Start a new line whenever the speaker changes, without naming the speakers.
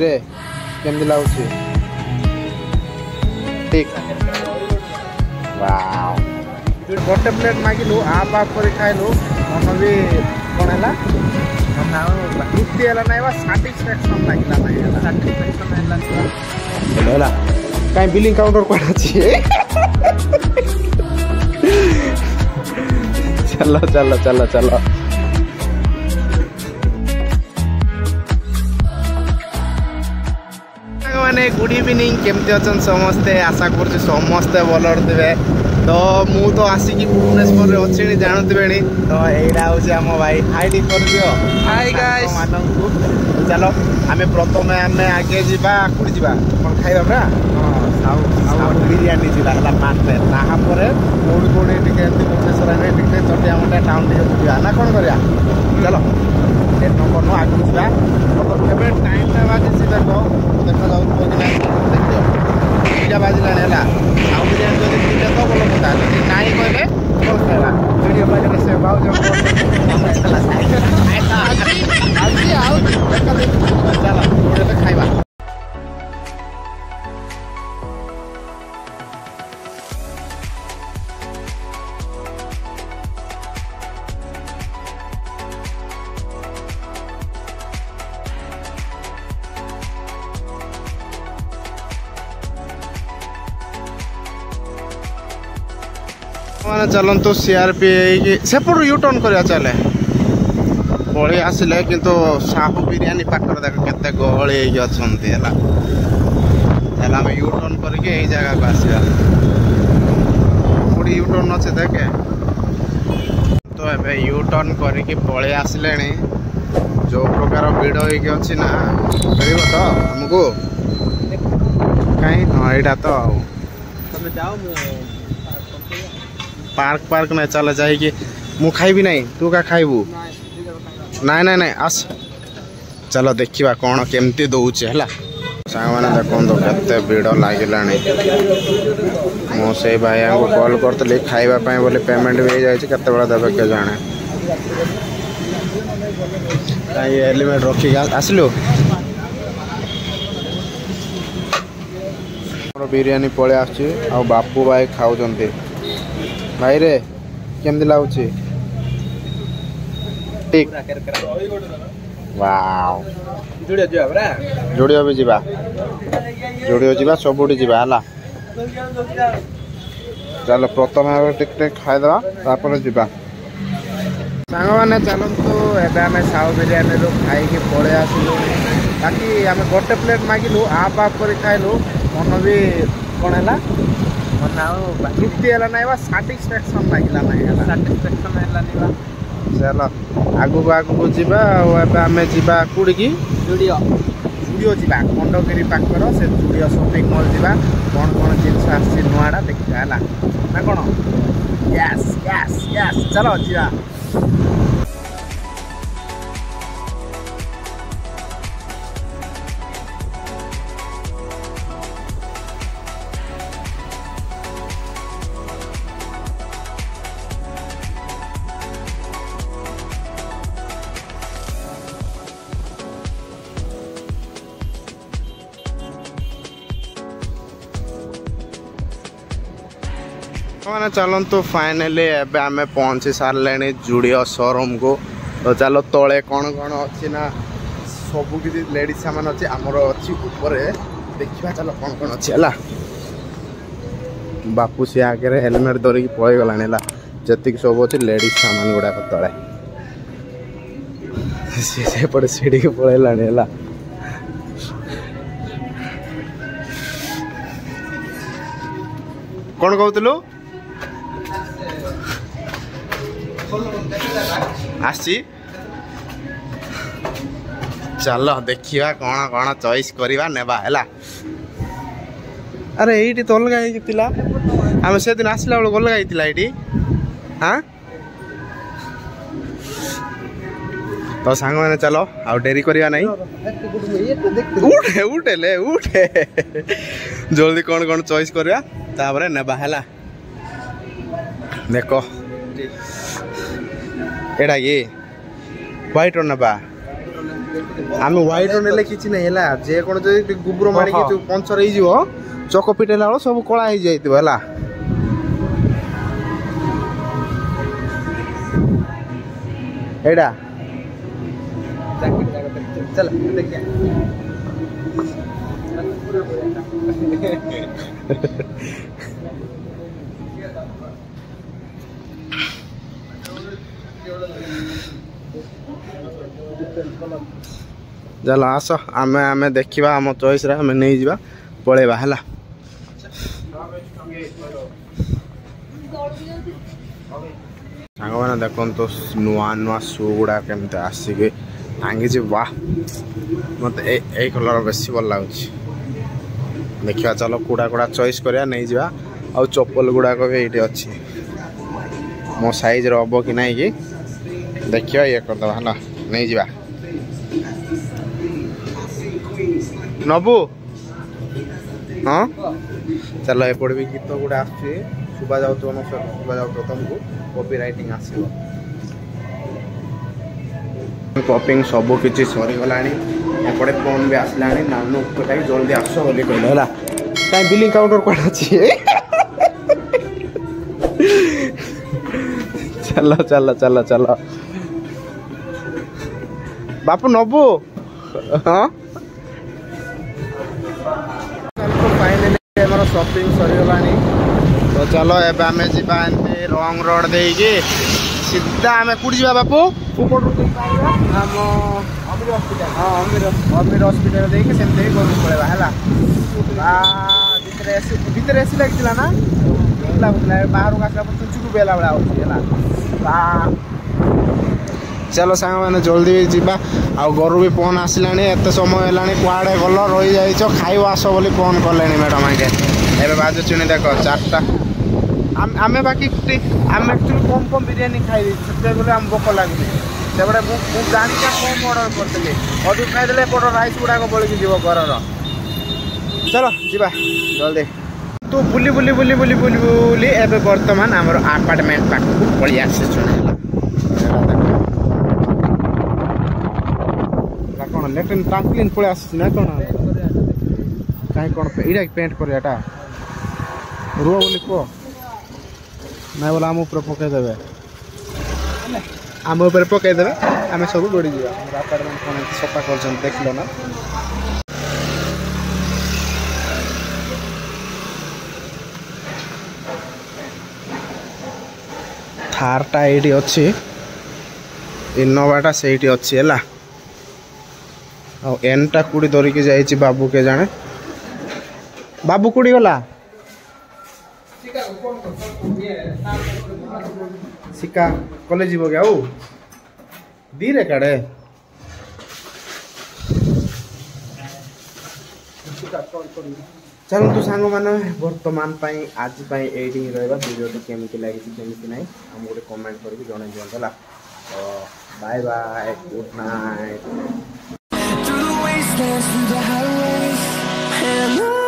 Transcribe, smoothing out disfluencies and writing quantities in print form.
रे केमती लाଗୁଛି ठीक वाओ गोटे प्लेट मागिलु आप कर खाइलु मन भी कौन है तृप्ति है ना साटिस्फैक्शन लगे ना कहीं बिलिंग काउंटर कौन अच्छी चलो चलो चलो चलो मैंने गुड इवनिंग केमती अच्छा समस्ते आशा कर समस्ते भल थे तो मु तो आसिकी भुवनेश्वर अच्छी जानते तो यहाँ हूँ आम भाई हाई कर दियो हाय गाइस चलो आम प्रथम आम आगे जावा कौट जावा कौन खाइबा परा साउ बिरियानी जावा मानते तापर कौड़ी कौड़ी टे भुवनेश्वर चटिया मुंडा टाउन टे बुझा ना कौन कर चलो लेट न कर आगे जावा केवे टाइम बाजी देख देखा जाऊ दुईटा बाजिला है साउ बिरियानी जो तीन तो भल कथा जी नाई कहले कौन खाइबा वीडियो बाजे से बाउज चलो गोटे खाइबा मैंने चलतु सीआरपी सेपट यूटर्न कर चले पलि आसिले किंतु साहू बिरियानी पाखर देख केते गहली अच्छा आम यूटर्न करके यही जगह को आसवा पूरी यूटर्न अच्छे देखे तो ये यूटर्न करके पलि आसिले जो प्रकार भिड़ होगी ना मिल तो आमको कहीं हाँ यहाँ तो पार्क पार्क नहीं चल जाए मु खाइबी नहीं तू क्या खाइबू नाई नाई नाई आस चलो देखा कौन केमती दौचे है सांग मैंने देखो केते भिड़ लगे मुझे भाई को कॉल करी खावाई बोले पेमेंट भी हो जाए केते देवे के जाने हेलमेट रखिक आसलु बिरियानी पलि आस बापू भाई खाऊ भाई रे केमती लगुच ठीक वाओ जुड़ियो भी जीवा जुड़ियो जीवा सबुठी जीवा हला चलो प्रथम टिक खाईदे तापर जीवा सांग मैंने चलतु एम साउ बिरियानी खाई पलि आसलु बाकी आम गोटे प्लेट मागिलु आप कर खाइलु मन भी कौन है तृप्ति है ना साटिस्फैक्शन लगे ना चलो आगू आगू जावा आम जावा कौड़ी की जुड़ियो जुड़ियो जावा खंडगिरी पाखर से जुड़ियो शॉपिंग मॉल जावा कौन कौन जिनस आसी नुआटा देखा है ना कौन यस यस यस चलो जावा मैंने चलतु फाइनाली एबे आम पहुँची सारे जुड़ियो शोरूम को तो चलो तले कौन कौन अच्छी ना सबू किसी लेडीज सामान अच्छी आमर अच्छी ऊपर देखा चलो कौन कौन अच्छी है बापू सी आगे हेलमेट धरिकी पलि गला जी सब अच्छी लेडीज सामान गुड़ाक तले सीपटे सीढ़ी की पलैला कौन कहतलु आसी चलो देखा कौन कौन चॉइस करवा नेबा है अरे ये तो अलग आम से दिन आसला बेलू अलग ये हाँ तो सांग मैंने चलो आ डेरी करवा नहीं उठे उठे ले उठे जल्दी कौन कौन चॉइस करवा तापर नेबा है देख एड़ा ये व्हाइट नेबा आम व्हाइट नेले किछि नै हला जे कोन जे गुब्रो मारी कि पंचर हे जिवो चक पिटेला वाला सब कला हे जाइतबो हला एडा चल देखिए चलो आस आमे आमे देखिबा हम चॉइस रे हमें नहीं जीवा पळेबा हला सांग माने देखन तो नुआ नुआ शू गुडा केमते आसीके टांगी जे वाह मत ए कलर बेसी भल लागुची देखिबा चलो कुडा कुडा चॉइस करिया नहीं जीवा आ चप्पल गुडा को भी एठी अछि मो साइज रो हबो कि नाही कि देखिबा ये कर दबा हला नहीं जीवा नबू हाँ चलो एपट भी गीत गुड़ा आसुची शुभा जाउतो तुमको कॉपी राइटिंग आसीबो कॉपिंग सब किछि सरी गलानी एपटे फोन भी आसलानी नानू कटा जल्दी आसो बोली कहले हला काई बिलिंग काउंटर कोन अछि चलो चलो चलो चलो बापू नबू हाँ फाइनली शॉपिंग सरीगलानी तो चलो एबे आमे जीबा एंते रंग रोड देकी सीधा आमे कुड जीबा बापू ऊपर हम अमीर हॉस्पिटल हां अमीर हॉस्पिटल देकी सेमते ही गोल पड़ेबा हला भीतर एसी लागतिला ना लागुतला बाहर का सब चुचुकु बेला बड़ा होती हला चलो सांग मैंने जल्दी जीवा आ घर भी फोन आसलानी एत समय है कुआड़े गल रही जाइछ खाइब आस बोली फोन कले मैडम आगे एवं बाजुचुनी देख 4टा आम बाकी आम एक्चुअली कम कम बिरियानी खाई से आम भोक लगुनि से जानी कम अर्डर करी अधिक खाईदे एपट राइस गुड़ाक बड़ी जीव घर चलो जीवा जल्दी तू बुली बुली बुली बुली बुली बुली एवं बर्तमान आमर आपार्टमेंट पाखक पलि आसी कौन लेट्रिन टांक्लिन पड़े आस ना कौन कहीं कौन इटा पेंट करा रुह बोली कह ना बोला आम ऊपर पकईदे आम ऊपर पकईदे आम सब गड़ी जा आपार्टमेंट कौन सफा कर देख लो ना थारटा ये अच्छी इनोवाटा से अच्छी है एनटा कुड़ी धरिकी जाइए बाबू के जाने बाबू कुड़ी गला सिक्का कॉलेज जीव क्या दीरे काड़े चलो तू सांग मान बर्तमान आज एडिंग रहा वीडियो केमती लगी केमती ना आम गोटे कमेंट करके जन दिखाँ bye bye good night. Through the wastelands, through the highways, and